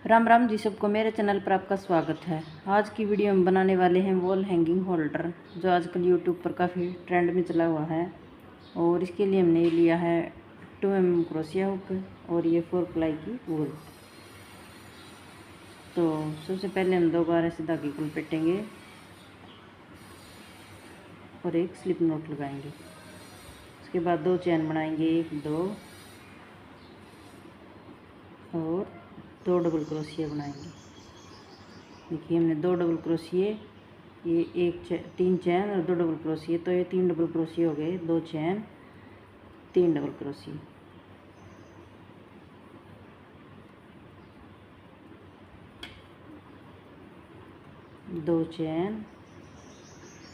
राम राम जी सबको, मेरे चैनल पर आपका स्वागत है। आज की वीडियो में बनाने वाले हैं वॉल हैंगिंग होल्डर, जो आजकल यूट्यूब पर काफ़ी ट्रेंड में चला हुआ है। और इसके लिए हमने लिया है 2 mm क्रोशिया हुक और ये 4 प्लाई की वूल। तो सबसे पहले हम 2 बार ऐसे धागे को लपेटेंगे और एक स्लिप नॉट लगाएंगे। उसके बाद 2 चैन बनाएंगे, 1 2 और 2 डबल क्रोशिया बनाएंगे। देखिए हमने 2 डबल क्रोशिये, ये 3 चैन और 2 डबल क्रोशिये, तो ये 3 डबल क्रोशिये हो गए। 2 चैन 3 डबल क्रोशिये, दो चैन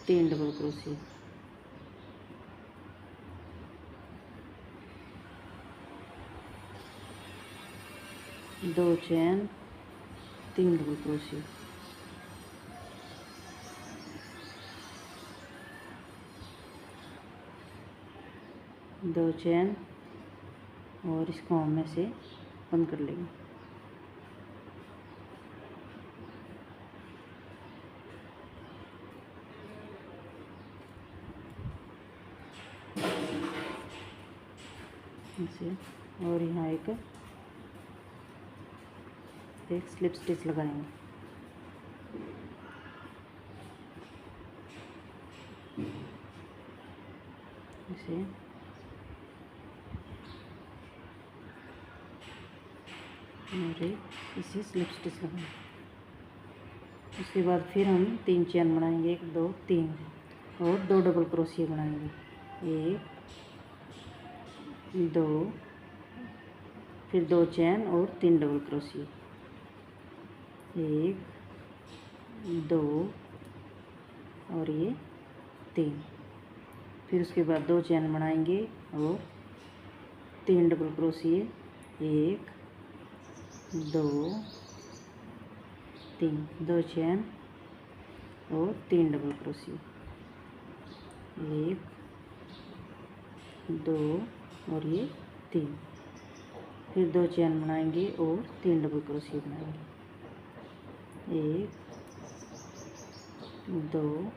3 डबल क्रोशिये, दो चैन 3 डबल क्रोशिये, दो चैन, और इसको हम ऐसे बंद कर लेंगे। ऐसे, और यहाँ एक स्लिप स्टिच लगाएंगे। ऐसे और इसे स्लिप स्टिच लगाएंगे। उसके बाद फिर हम 3 चैन बनाएंगे, 1 2 3, और 2 डबल क्रोशिया बनाएंगे, 1 2, फिर 2 चैन और 3 डबल क्रोशिया, 1 2 और ये 3। फिर उसके बाद 2 चैन बनाएंगे और 3 डबल क्रोशिये, 1 2 3, 2 चैन और 3 डबल क्रोशिये, 1 2 और ये 3। फिर 2 चैन बनाएंगे और 3 डबल क्रोशिये बनाएंगे, 1 2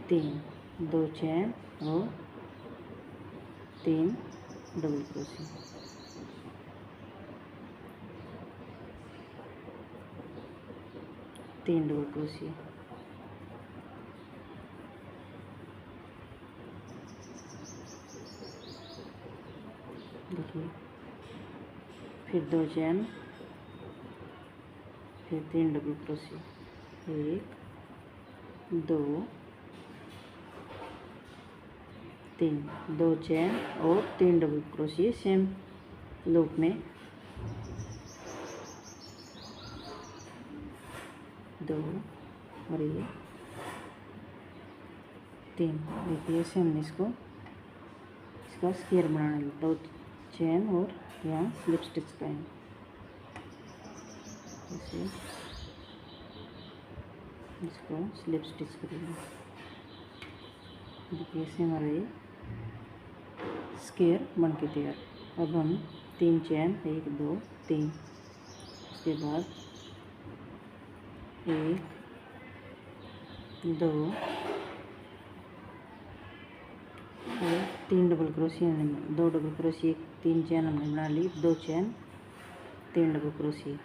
3, 2 चैन और 3 डबल क्रोशिये, 3 डबल क्रोशिये, देखिए। फिर 2 चैन, फिर 3 डबल क्रोशिये, 1 2 3, 2 चैन और 3 डबल क्रोशिये सेम लूप में, 2 और ये 3। देखिए ऐसे हमने इसका स्क्वायर बनाना है। 2 चैन और यहाँ स्लिप स्टिच करेंगे, ऐसे इसको स्लिप स्टिच करेंगे। देखिए ऐसे हमारा ये स्क्वायर बन के तैयार। अब हम 3 चैन, 1 2 3, उसके बाद 1 2 और 3 डबल क्रोशिया, 2 डबल क्रोशिया, 3 चैन हमने बना ली, 2 चैन 3 डबल क्रोशिया,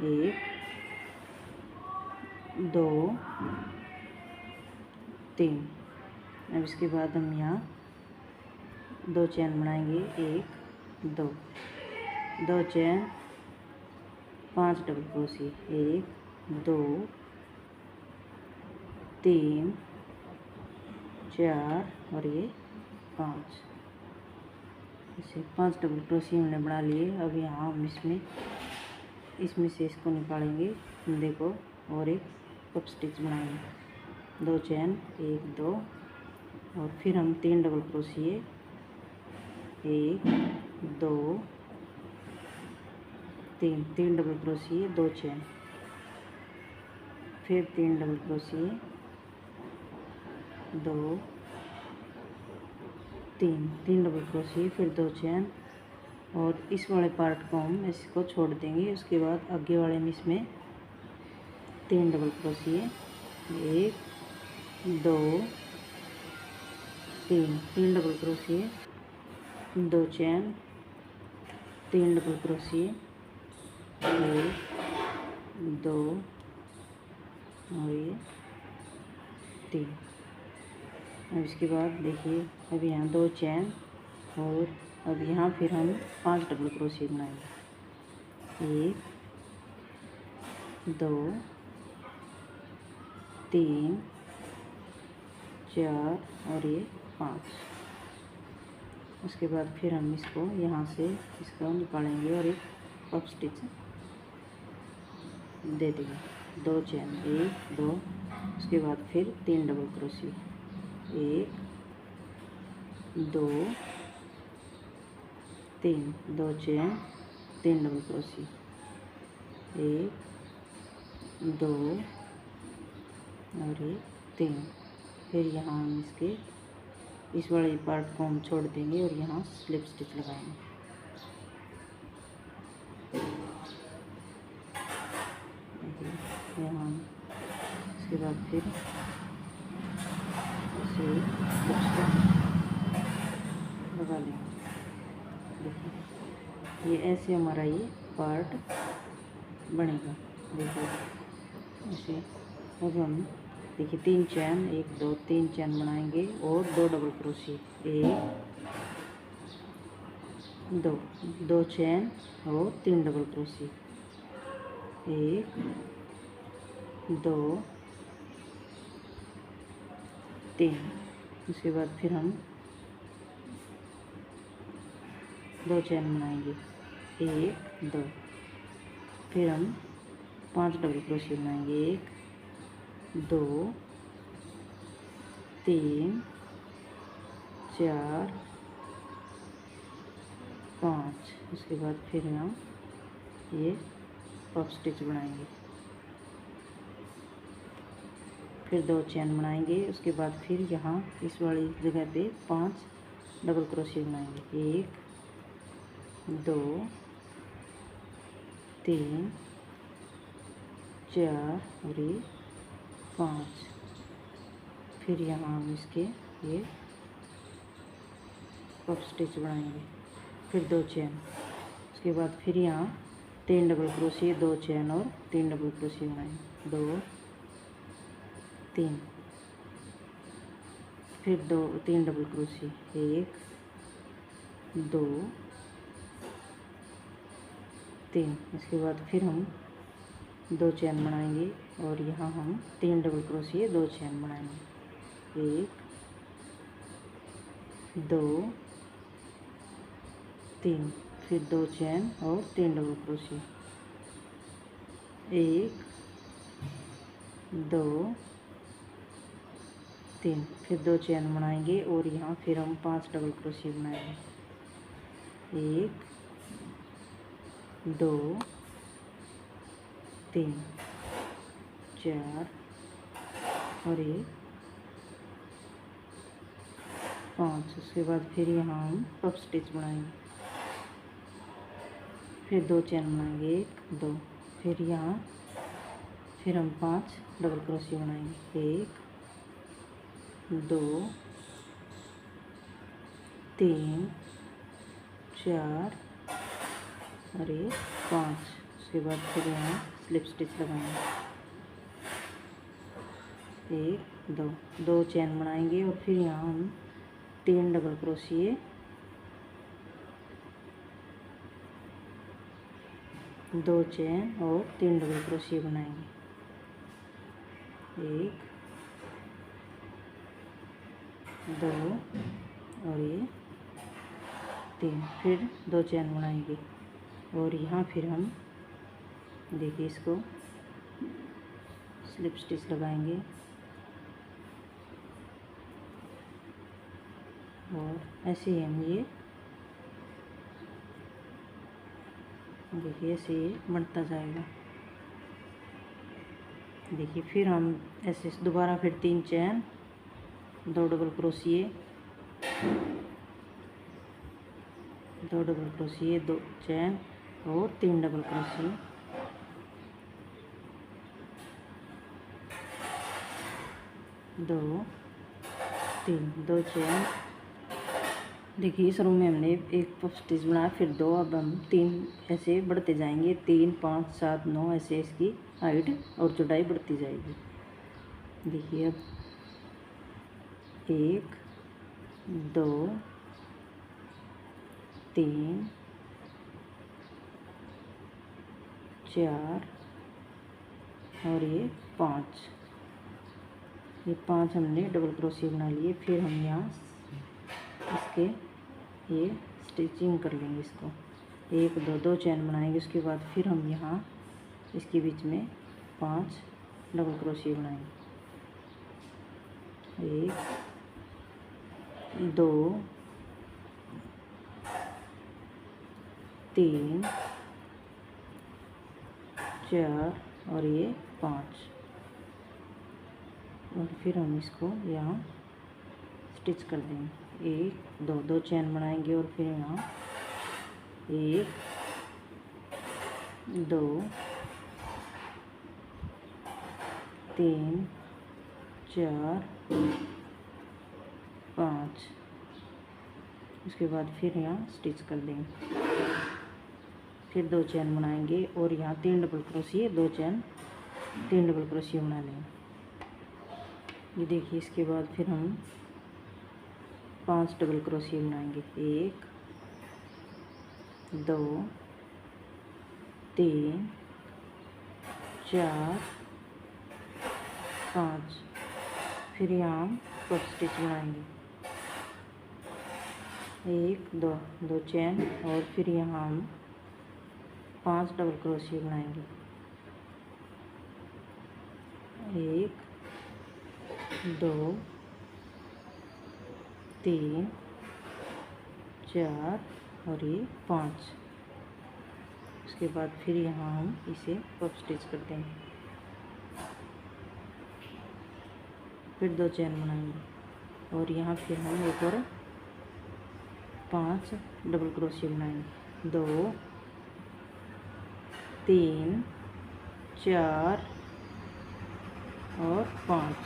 1 2 3। अब इसके बाद हम यहाँ 2 चैन बनाएंगे, 1 2, 2 चैन 5 डबल क्रोशिया, 1 2 3 4 और ये 5। इसे 5 डबल क्रोशिया हमने बना लिए। अब यहाँ हम इसमें से इसको निकालेंगे फंदे को और एक कप स्टिच बनाएंगे। 2 चैन, 1 2, और फिर हम 3 डबल क्रोशिये, 1 2 3, 3 डबल क्रोशिये, 2 चैन, फिर 3 डबल क्रोशिये, 2 3, 3 डबल क्रोशिये, फिर 2 चैन और इस वाले पार्ट को हम इसको छोड़ देंगे। उसके बाद आगे वाले में इसमें 3 डबल क्रोशिए, 1 2 3 डबल क्रोशिए, 2 चैन, 3 डबल क्रोशिए, 1 2 और ये 3। अब इसके बाद देखिए अब यहाँ 2 चैन और अब यहाँ फिर हम 5 डबल क्रोशिए बनाएंगे। 1 2 3 4 और ये 5। उसके बाद फिर हम इसको यहाँ से इसको निकालेंगे और एक पफ स्टिच दे देंगे। 2 चैन, 1 2, उसके बाद फिर 3 डबल क्रोशिए, 1 2 3, 2 चैन, 3 डबल क्रोशिए, 1 2 और ये 3। फिर यहाँ हम इसके इस वाले पार्ट को हम छोड़ देंगे और यहाँ स्लिप स्टिच लगाएंगे। यहाँ इसके बाद फिर इसे लगा लेंगे। देखिए ये ऐसे हमारा ये पार्ट बनेगा। देखिए ऐसे। अब हम देखिए 3 चैन, 1 2 3 चैन बनाएंगे और 2 डबल क्रोशिए, 1 2 2 चैन और 3 डबल क्रोशिए, 1 2 3। उसके बाद फिर हम 2 चैन बनाएंगे, 1 2। फिर हम 5 डबल क्रोशिए बनाएंगे, 1 2 3 4 5। उसके बाद फिर हम ये पफ स्टिच बनाएंगे। फिर 2 चैन बनाएंगे। उसके बाद फिर यहाँ इस वाली जगह पे 5 डबल क्रोशिए बनाएंगे, 1 2 3 4 और ये 5। फिर यहाँ हम इसके ये पफ स्टिच बनाएंगे। फिर 2 चैन। उसके बाद फिर यहाँ 3 डबल क्रोशिए, 2 चैन और 3 डबल क्रोशिए बनाएंगे, 2 3। फिर 3 डबल क्रोशिए, 1 2 3। इसके बाद फिर हम 2 चैन बनाएंगे और यहाँ हम 3 डबल क्रोशिए, 2 चैन बनाएंगे, 1 2 3। फिर 2 चैन और 3 डबल क्रोशिए, 1 2 3। फिर 2 चैन बनाएंगे और यहाँ फिर हम 5 डबल क्रोशिए बनाएंगे, 1 2 3 4 और ये 5। उसके बाद फिर यहाँ हम पफ स्टिच बनाएंगे। फिर 2 चैन बनाएंगे, 1 2। फिर यहाँ फिर हम 5 डबल क्रोशिए बनाएंगे, 1 2 3 4 और ये 5। उसके बाद फिर यहाँ स्लिप स्टिच लगाएंगे, 1 2 2 चैन बनाएंगे और फिर यहाँ हम 3 डबल क्रोशिए, 2 चैन और 3 डबल क्रोशिए बनाएंगे, 1 2 और ये 3। फिर 2 चैन बनाएंगे और यहाँ फिर हम देखिए इसको स्लिप स्टिच लगाएंगे और ऐसे ही हम ये देखिए ऐसे ये बढ़ता जाएगा। देखिए फिर हम ऐसे दोबारा फिर 3 चैन, 2 डबल क्रोशिए, 2 डबल क्रोशिए, 2 चैन और 3 डबल क्रोशिए, 2 3 2 चैन। देखिए इस रो में हमने एक पफ स्टिच बनाया, फिर 2, अब हम 3 ऐसे बढ़ते जाएंगे, 3 5 7 9 ऐसे इसकी हाइट और चौड़ाई बढ़ती जाएगी। देखिए अब 1 2 3 4 और ये 5, ये 5 हमने डबल क्रोशिया बना लिए। फिर हम यहाँ इसके ये स्टिचिंग कर लेंगे इसको, 1 2 2 चैन बनाएंगे। उसके बाद फिर हम यहाँ इसके बीच में 5 डबल क्रोशिया बनाएंगे, 1 2 3 4 और ये 5, और फिर हम इसको यहाँ स्टिच कर देंगे। 1 2 2 चैन बनाएंगे और फिर यहाँ 1 2 3 4 5, उसके बाद फिर यहाँ स्टिच कर देंगे। फिर 2 चैन बनाएंगे और यहाँ 3 डबल क्रोशिया, 2 चैन 3 डबल क्रोशिया बना लेंगे। ये देखिए इसके बाद फिर हम 5 डबल क्रोशिया बनाएंगे, 1 2 3 4 5, फिर यहाँ पफ स्टिच बनाएंगे, 1 2 2 चैन और फिर यहाँ हम 5 डबल क्रोशिया बनाएंगे, 1 2 3 4 और ये 5। उसके बाद फिर यहाँ हम इसे पफ स्टिच कर देंगे, फिर 2 चैन बनाएंगे और यहाँ फिर हम एक और 5 डबल क्रोशिया बनाएंगे, 2 3 4 और 5।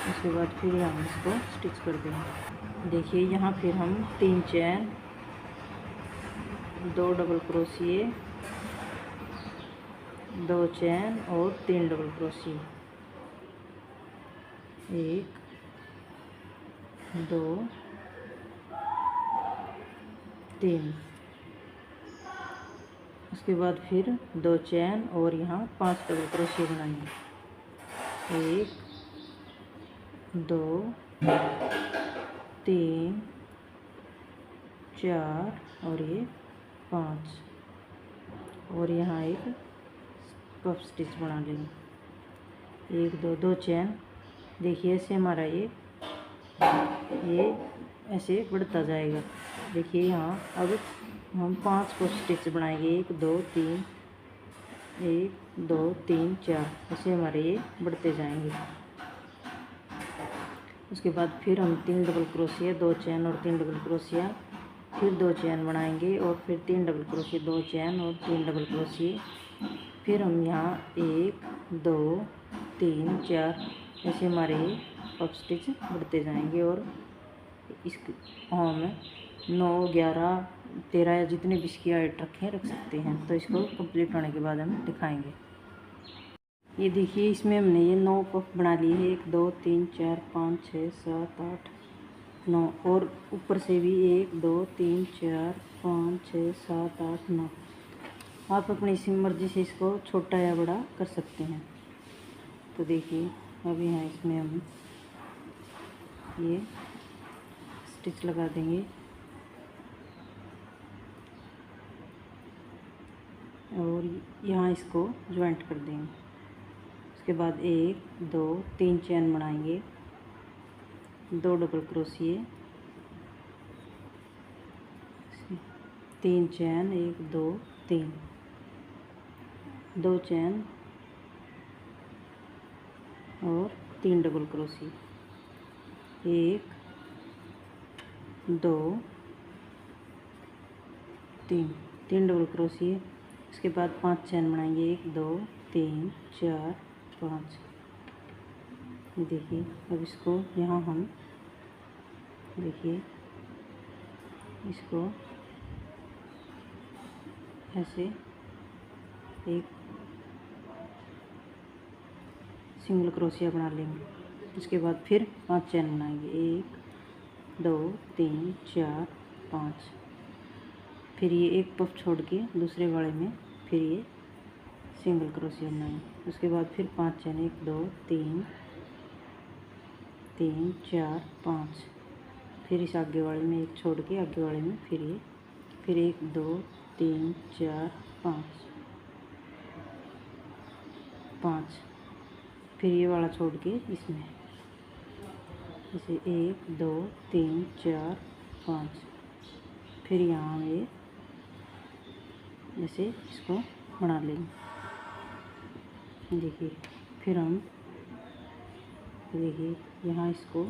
उसके बाद फिर हम इसको स्टिच कर देंगे। देखिए यहाँ फिर हम 3 चैन, 2 डबल क्रोशिए, 2 चैन और 3 डबल क्रोशिए, 1 2 3। उसके बाद फिर 2 चैन और यहाँ 5 डबल क्रोशिया बनाएंगे, 1 2 3 4 और ये 5, और यहाँ एक पफ स्टिच बना लेंगे, 1 2 2 चैन। देखिए ऐसे हमारा ये ऐसे बढ़ता जाएगा। देखिए यहाँ अब हम 5 पफ स्टिच बनाएंगे, 1 2 3 1 2 3 4, ऐसे हमारे ये बढ़ते जाएंगे। उसके बाद फिर हम 3 डबल क्रोशिया, 2 चैन और 3 डबल क्रोशिया, फिर 2 चैन बनाएंगे और फिर 3 डबल क्रोशिया, 2 चैन और 3 डबल क्रोशिया। फिर हम यहाँ 1 2 3 4, ऐसे हमारे पफ स्टिच बढ़ते जाएंगे। और इसको हम 9 11 13 या जितने भी इसकी हाइट रख सकते हैं। तो इसको कंप्लीट होने के बाद हम दिखाएंगे। ये देखिए इसमें हमने ये 9 पफ बना लिए हैं, 1 2 3 4 5 6 7 8 9, और ऊपर से भी 1 2 3 4 5 6 7 8 9। आप अपनी इसी मर्जी से इसको छोटा या बड़ा कर सकते हैं। तो देखिए अब यहाँ इसमें हम ये स्टिच लगा देंगे और यहाँ इसको ज्वाइंट कर देंगे। उसके बाद 1 2 3 चैन बनाएंगे, 2 डबल क्रोशिए, 3 चैन, 1 2 3, 2 चैन और 3 डबल क्रोशिए, 1 2 तीन, तीन डबल क्रोशिया। इसके बाद 5 चैन बनाएंगे, 1 2 3 4 5। देखिए अब इसको यहाँ हम देखिए इसको ऐसे एक सिंगल क्रोशिया बना लेंगे। इसके बाद फिर 5 चैन बनाएंगे, 1 2 3 4 5। फिर ये एक पफ छोड़ के दूसरे वाले में फिर ये सिंगल क्रोशिया बनाएंगे। उसके बाद फिर 5 चैन, 1 2 3 3 4 5। फिर इस आगे वाले में एक छोड़ के आगे वाले में फिर ये फिर 1 2 3 4 5 5। फिर ये वाला छोड़ के इसमें जैसे 1 2 3 4 5। फिर यहाँ ये जैसे इसको बना लेंगे। देखिए फिर हम देखिए यहाँ इसको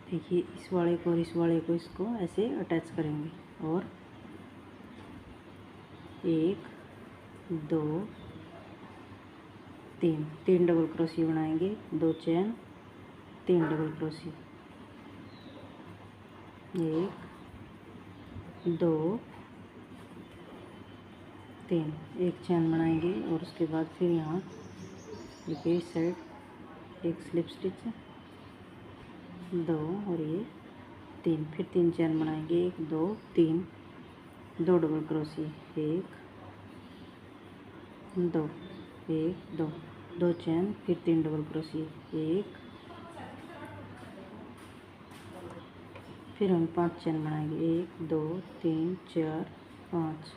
देखिए इस वाले को और इस वाले को इसको ऐसे अटैच करेंगे और 1 2 3 3 डबल क्रोशिया बनाएंगे, 2 चैन 3 डबल क्रोशिया, 1 2 3 एक चैन बनाएंगे। और उसके बाद फिर यहाँ देखिए इस साइड एक स्लिप स्टिच 2 और ये 3। फिर 3 चैन बनाएंगे, 1 2 3 2 डबल क्रोशिया, 1 2 1 2 2 चैन फिर 3 डबल क्रोशिया, 1। फिर हम 5 चैन बनाएंगे, 1 2 3 4 5।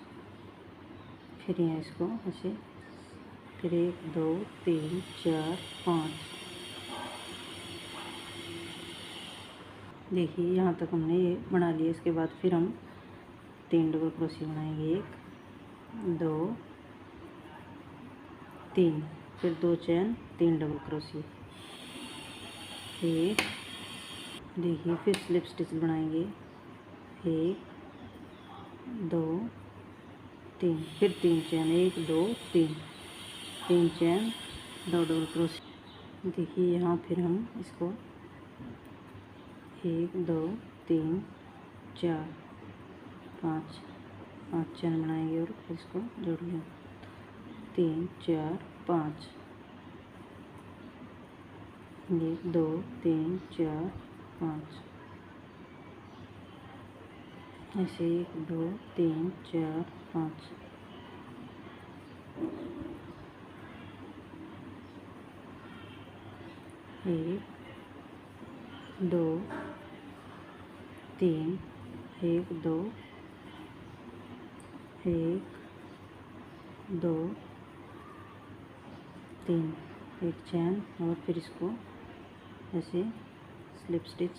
फिर यहाँ इसको ऐसे फिर 1 2 3 4 5। देखिए यहाँ तक हमने ये बना लिया। इसके बाद फिर हम 3 डबल क्रोशिया बनाएंगे, 1 2 3। फिर 2 चैन 3 डबल क्रोशिया, 1। देखिए फिर स्लिप स्टिच बनाएंगे, 1 2 3। फिर 3 चैन, 1 2 3 3 चैन 2 डबल क्रोशिया। देखिए यहाँ फिर हम इसको 1 2 3 4 5 5 चैन बनाएंगे और फिर इसको जोड़ लेंगे, 3 4 5। 1 2 3 4 5 ऐसे 1 2 3 4 5। 1 2 3 1 2 1 2 3 एक चैन और फिर इसको ऐसे स्लिप स्टिच,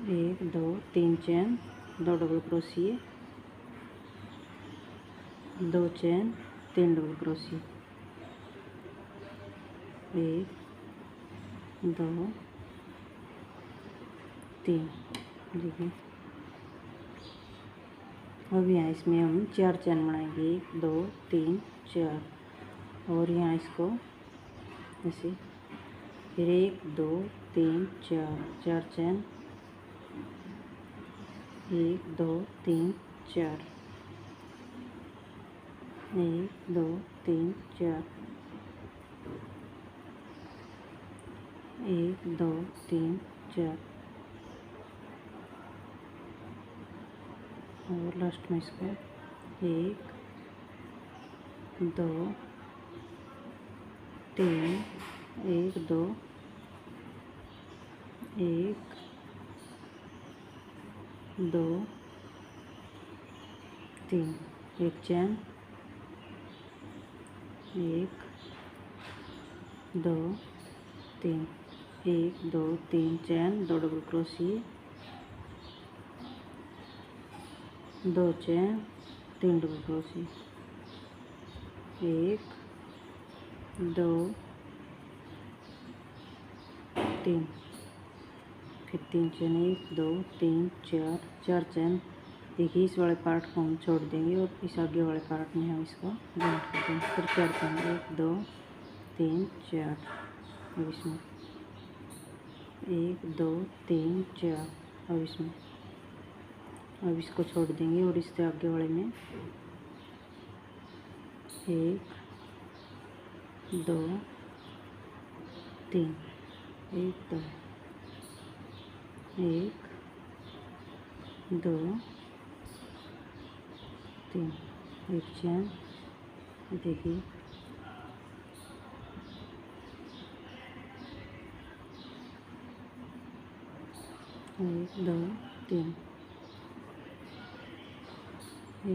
1 2 3 चैन 2 डबल क्रोशिया, 2 चैन 3 डबल क्रोशिया, 1 2 3। देखिए अब यहाँ इसमें हम 4 चैन बनाएंगे, 1 2 3 4। और यहाँ इसको ऐसे फिर 1 2 3 4 4 चैन, 1 2 3 4 1 2 3 4 1 2 3 4। और लास्ट में इसको 1 2 3 1 2 1 2 3 एक चैन, 1 2 3 1 2 3 चैन 2 डबल क्रोशिया, 2 चैन 3 डबल क्रोशिया, 1 2 3, फिर 3 चैन 1 2 3 4 चैन। देखिए इस वाले पार्ट को हम छोड़ देंगे और इस आगे वाले पार्ट में हम इसको जॉइंट कर देंगे। फिर 4 चैन 1 2 3 4। अब इसमें 1 2 3 4। अब इसको छोड़ देंगे और इससे आगे वाले में 1 2 3 1 2 1 2 3 एक चैन। देखिए एक 2 3 1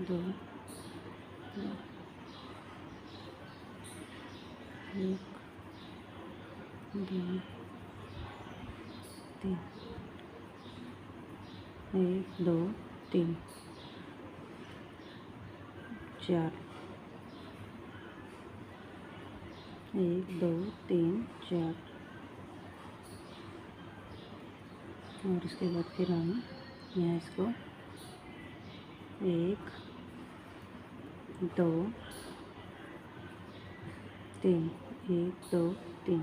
2 1 2 3 1 2 3 4 1 2 3 4। और इसके बाद फिर हम यहाँ इसको 1 2 3 1 2 3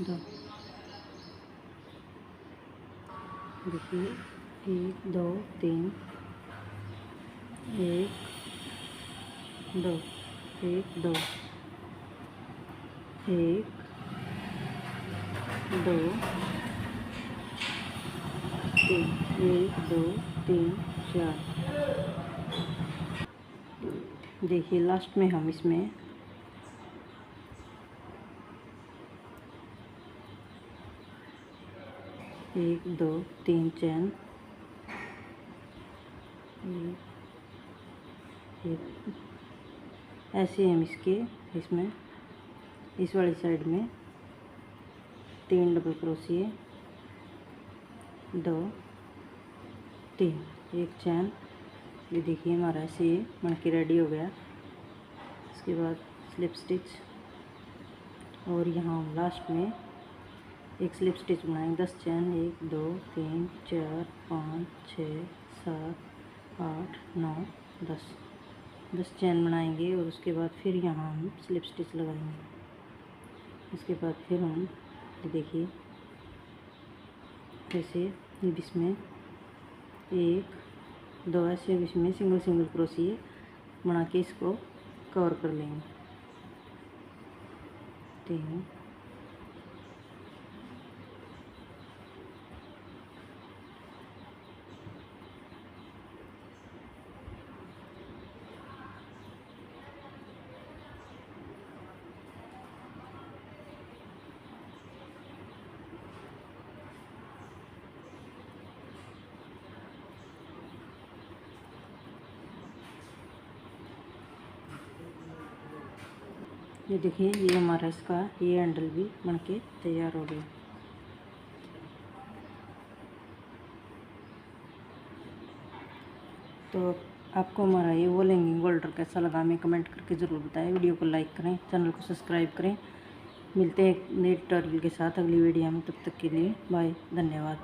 2। देखिए 1 2 3 1 2 1 2 1 2 3 1 2 3 4। देखिए लास्ट में हम इसमें 1 2 3 चैन ऐसे हम इसमें इस वाली साइड में 3 डबल क्रोशिए 2 3 एक चैन। ये देखिए हमारा ऐसे ये बन के रेडी हो गया। इसके बाद स्लिप स्टिच और यहाँ हम लास्ट में एक स्लिप स्टिच बनाएंगे। 10 चैन 1 2 3 4 5 6 7 8 9 10 चैन बनाएंगे और उसके बाद फिर यहाँ हम स्लिप स्टिच लगाएंगे। इसके बाद फिर हम देखिए जैसे इसमें 1 2 ऐसे इसमें सिंगल क्रोशिए बना के इसको कवर कर लेंगे। 3 ये देखिए ये हमारा इसका ये हैंडल भी बनके तैयार हो गया। तो आपको हमारा ये वॉल हैंगिंग होल्डर कैसा लगा हमें कमेंट करके ज़रूर बताएं। वीडियो को लाइक करें, चैनल को सब्सक्राइब करें। मिलते हैं एक नए ट्यूटोरियल के साथ अगली वीडियो में। तब तक के लिए बाय, धन्यवाद।